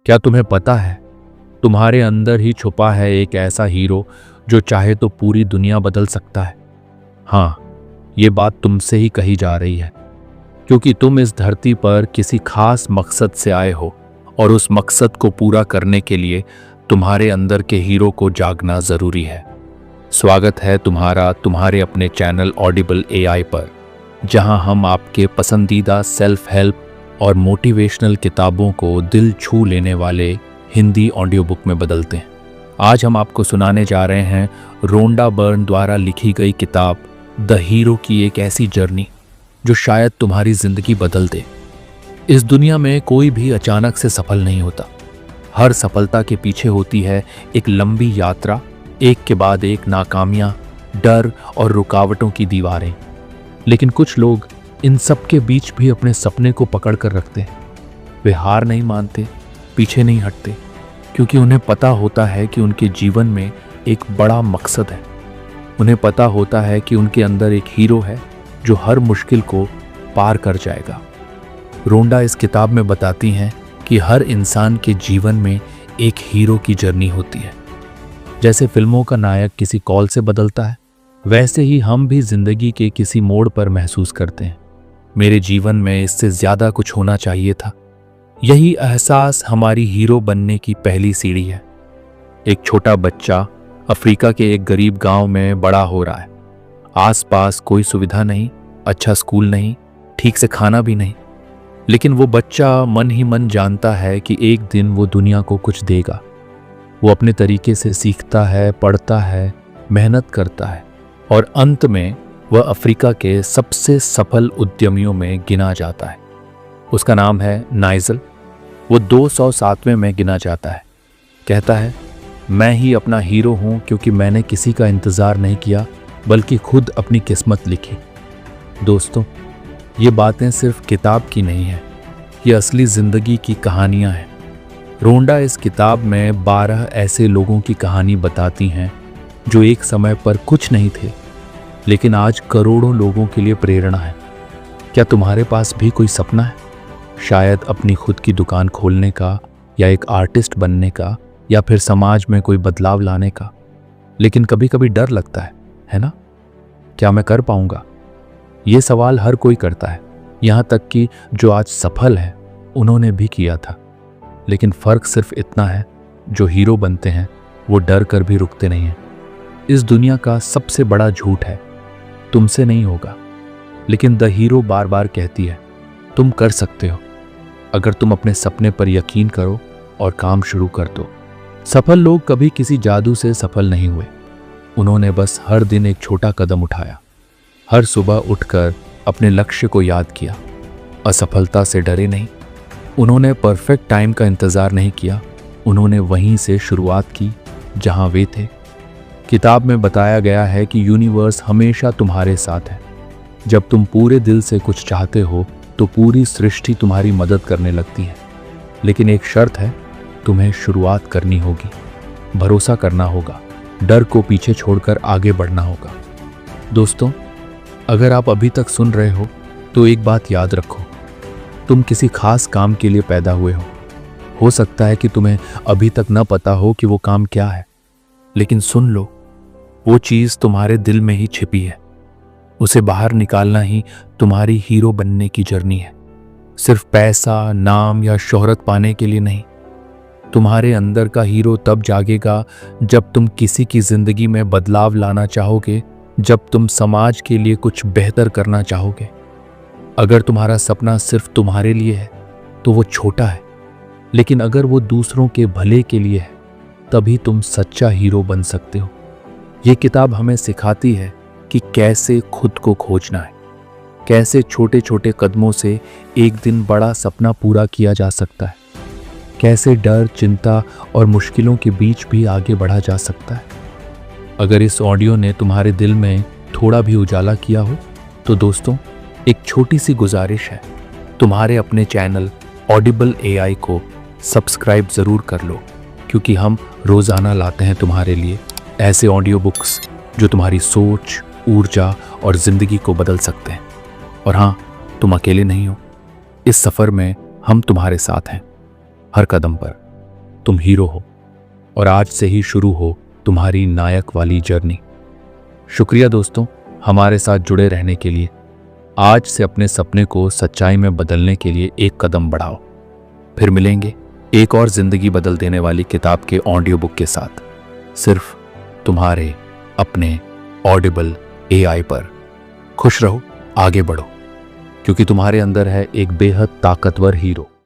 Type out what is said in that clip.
क्या तुम्हें पता है, तुम्हारे अंदर ही छुपा है एक ऐसा हीरो जो चाहे तो पूरी दुनिया बदल सकता है। हाँ, ये बात तुमसे ही कही जा रही है, क्योंकि तुम इस धरती पर किसी खास मकसद से आए हो और उस मकसद को पूरा करने के लिए तुम्हारे अंदर के हीरो को जागना जरूरी है। स्वागत है तुम्हारा तुम्हारे अपने चैनल ऑडिबल एआई पर, जहां हम आपके पसंदीदा सेल्फ हेल्प और मोटिवेशनल किताबों को दिल छू लेने वाले हिंदी ऑडियो बुक में बदलते हैं। आज हम आपको सुनाने जा रहे हैं रोंडा बर्न द्वारा लिखी गई किताब द हीरो की एक ऐसी जर्नी जो शायद तुम्हारी जिंदगी बदल दे। इस दुनिया में कोई भी अचानक से सफल नहीं होता। हर सफलता के पीछे होती है एक लंबी यात्रा, एक के बाद एक नाकामियां, डर और रुकावटों की दीवारें। लेकिन कुछ लोग इन सब के बीच भी अपने सपने को पकड़ कर रखते हैं। वे हार नहीं मानते, पीछे नहीं हटते, क्योंकि उन्हें पता होता है कि उनके जीवन में एक बड़ा मकसद है। उन्हें पता होता है कि उनके अंदर एक हीरो है जो हर मुश्किल को पार कर जाएगा। रोंडा इस किताब में बताती हैं कि हर इंसान के जीवन में एक हीरो की जर्नी होती है। जैसे फिल्मों का नायक किसी कॉल से बदलता है, वैसे ही हम भी जिंदगी के किसी मोड़ पर महसूस करते हैं, मेरे जीवन में इससे ज्यादा कुछ होना चाहिए था। यही एहसास हमारी हीरो बनने की पहली सीढ़ी है। एक छोटा बच्चा अफ्रीका के एक गरीब गांव में बड़ा हो रहा है। आसपास कोई सुविधा नहीं, अच्छा स्कूल नहीं, ठीक से खाना भी नहीं। लेकिन वो बच्चा मन ही मन जानता है कि एक दिन वो दुनिया को कुछ देगा। वो अपने तरीके से सीखता है, पढ़ता है, मेहनत करता है और अंत में वह अफ्रीका के सबसे सफल उद्यमियों में गिना जाता है। उसका नाम है नाइजल। वो 207वें में गिना जाता है। कहता है, मैं ही अपना हीरो हूं क्योंकि मैंने किसी का इंतजार नहीं किया, बल्कि खुद अपनी किस्मत लिखी। दोस्तों, ये बातें सिर्फ किताब की नहीं है, ये असली जिंदगी की कहानियां हैं। रोंडा इस किताब में 12 ऐसे लोगों की कहानी बताती हैं जो एक समय पर कुछ नहीं थे, लेकिन आज करोड़ों लोगों के लिए प्रेरणा है। क्या तुम्हारे पास भी कोई सपना है? शायद अपनी खुद की दुकान खोलने का, या एक आर्टिस्ट बनने का, या फिर समाज में कोई बदलाव लाने का। लेकिन कभी कभी डर लगता है ना? क्या मैं कर पाऊंगा? ये सवाल हर कोई करता है, यहाँ तक कि जो आज सफल है उन्होंने भी किया था। लेकिन फर्क सिर्फ इतना है, जो हीरो बनते हैं वो डर कर भी रुकते नहीं हैं। इस दुनिया का सबसे बड़ा झूठ है, तुमसे नहीं होगा। लेकिन द हीरो बार बार कहती है, तुम कर सकते हो, अगर तुम अपने सपने पर यकीन करो और काम शुरू कर दो। सफल लोग कभी किसी जादू से सफल नहीं हुए। उन्होंने बस हर दिन एक छोटा कदम उठाया, हर सुबह उठकर अपने लक्ष्य को याद किया, असफलता से डरे नहीं। उन्होंने परफेक्ट टाइम का इंतजार नहीं किया, उन्होंने वहीं से शुरुआत की जहां वे थे। किताब में बताया गया है कि यूनिवर्स हमेशा तुम्हारे साथ है। जब तुम पूरे दिल से कुछ चाहते हो तो पूरी सृष्टि तुम्हारी मदद करने लगती है। लेकिन एक शर्त है, तुम्हें शुरुआत करनी होगी, भरोसा करना होगा, डर को पीछे छोड़कर आगे बढ़ना होगा। दोस्तों, अगर आप अभी तक सुन रहे हो एक बात याद रखो, तुम किसी खास काम के लिए पैदा हुए हो सकता है कि तुम्हें अभी तक न पता हो कि वो काम क्या है, लेकिन सुन लो, वो चीज तुम्हारे दिल में ही छिपी है। उसे बाहर निकालना ही तुम्हारी हीरो बनने की जर्नी है। सिर्फ पैसा, नाम या शोहरत पाने के लिए नहीं। तुम्हारे अंदर का हीरो तब जागेगा जब तुम किसी की जिंदगी में बदलाव लाना चाहोगे, जब तुम समाज के लिए कुछ बेहतर करना चाहोगे। अगर तुम्हारा सपना सिर्फ तुम्हारे लिए है तो वो छोटा है, लेकिन अगर वो दूसरों के भले के लिए है, तभी तुम सच्चा हीरो बन सकते हो। ये किताब हमें सिखाती है कि कैसे खुद को खोजना है, कैसे छोटे छोटे कदमों से एक दिन बड़ा सपना पूरा किया जा सकता है, कैसे डर, चिंता और मुश्किलों के बीच भी आगे बढ़ा जा सकता है। अगर इस ऑडियो ने तुम्हारे दिल में थोड़ा भी उजाला किया हो तो दोस्तों, एक छोटी सी गुजारिश है, तुम्हारे अपने चैनल ऑडिबल एआई को सब्सक्राइब ज़रूर कर लो, क्योंकि हम रोज़ाना लाते हैं तुम्हारे लिए ऐसे ऑडियो बुक्स जो तुम्हारी सोच, ऊर्जा और ज़िंदगी को बदल सकते हैं। और हाँ, तुम अकेले नहीं हो। इस सफ़र में हम तुम्हारे साथ हैं, हर कदम पर। तुम हीरो हो और आज से ही शुरू हो तुम्हारी नायक वाली जर्नी। शुक्रिया दोस्तों, हमारे साथ जुड़े रहने के लिए। आज से अपने सपने को सच्चाई में बदलने के लिए एक कदम बढ़ाओ। फिर मिलेंगे एक और जिंदगी बदल देने वाली किताब के ऑडियो बुक के साथ, सिर्फ तुम्हारे अपने ऑडिबल AI पर। खुश रहो, आगे बढ़ो, क्योंकि तुम्हारे अंदर है एक बेहद ताकतवर हीरो।